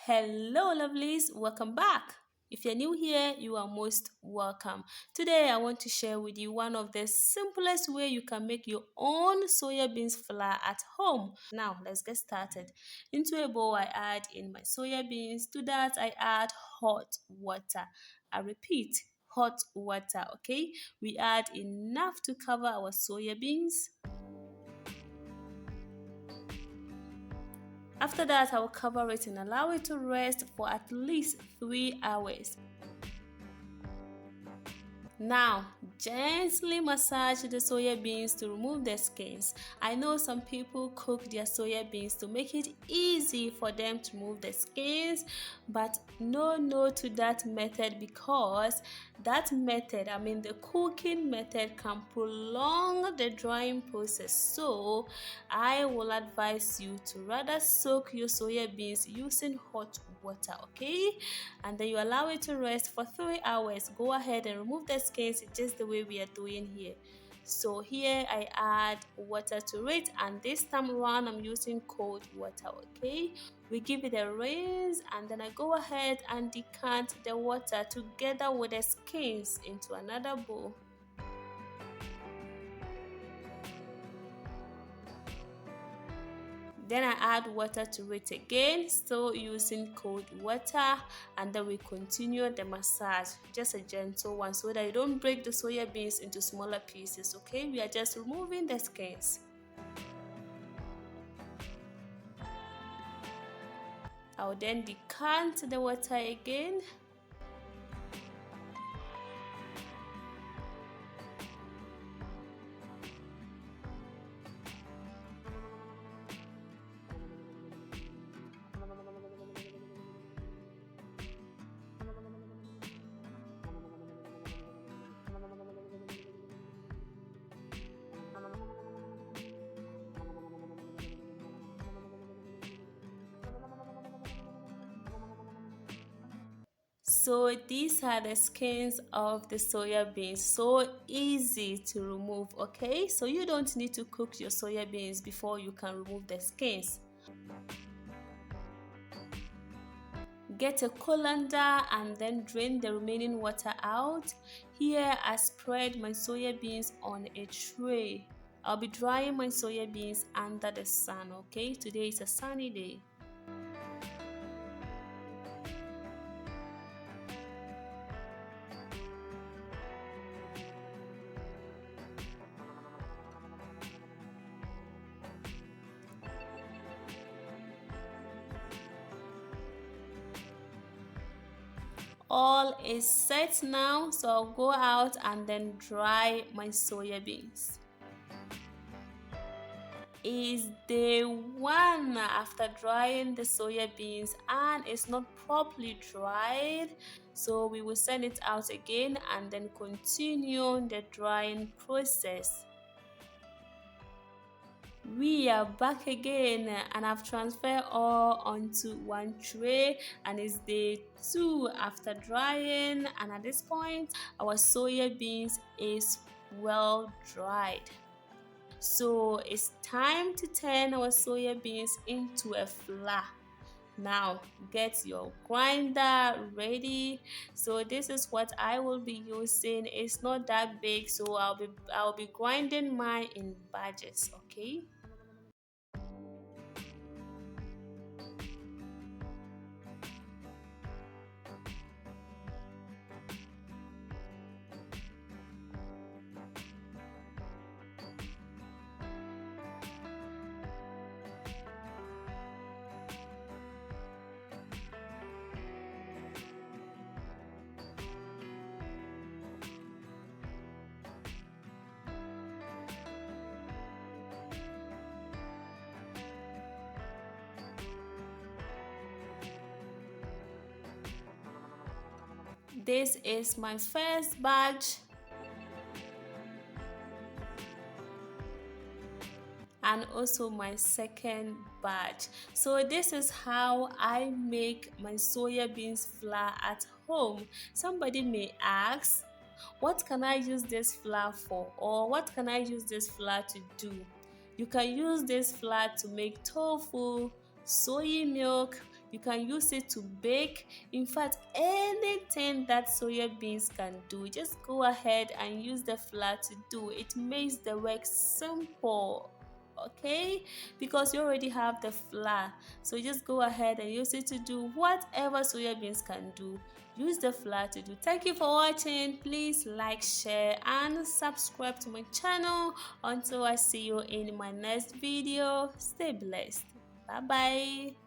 Hello, lovelies. Welcome back. If you're new here, you are most welcome. Today, I want to share with you one of the simplest way you can make your own soya beans flour at home. Now, let's get started. Into a bowl, I add in my soya beans. To that, I add hot water. I repeat, hot water, okay? We add enough to cover our soya beans. After that, I will cover it and allow it to rest for at least 3 hours. Now, gently massage the soya beans to remove the skins. I know some people cook their soya beans to make it easy for them to remove the skins, but no to that method because that method, the cooking method can prolong the drying process. So, I will advise you to rather soak your soya beans using hot water, okay? And then you allow it to rest for 3 hours. Go ahead and remove the skins just the way we are doing here. So here I add water to it, and this time around I'm using cold water, okay? We give it a rinse, and then I go ahead and decant the water together with the skins into another bowl. Then I add water to it again, still using cold water, and then we continue the massage, just a gentle one so that you don't break the soya beans into smaller pieces, okay? We are just removing the skins. I'll then decant the water again. So these are the skins of the soya beans, so easy to remove, okay? So you don't need to cook your soya beans before you can remove the skins. Get a colander and then drain the remaining water out. Here I spread my soya beans on a tray. I'll be drying my soya beans under the sun, okay? Today is a sunny day. All is set now, so I'll go out and then dry my soya beans. Is day one after drying the soya beans and it's not properly dried, so we will send it out again and then continue the drying process. We are back again and I've transferred all onto one tray, and it's day 2 after drying, and at this point our soya beans is well dried. So it's time to turn our soya beans into a flour. Now get your grinder ready. So this is what I will be using. It's not that big, so I'll be grinding mine in batches, okay? This is my first batch, and also my second batch. So this is how I make my soya beans flour at home. Somebody may ask, what can I use this flour for, or what can I use this flour to do? You can use this flour to make tofu, soy milk, You can use it to bake. In fact, anything that soya beans can do, just go ahead and use the flour to do. It makes the work simple, okay, because you already have the flour. So just go ahead and use it to do whatever soya beans can do. Use the flour to do. Thank you for watching. Please like, share and subscribe to my channel. Until I see you in my next video, stay blessed. Bye bye.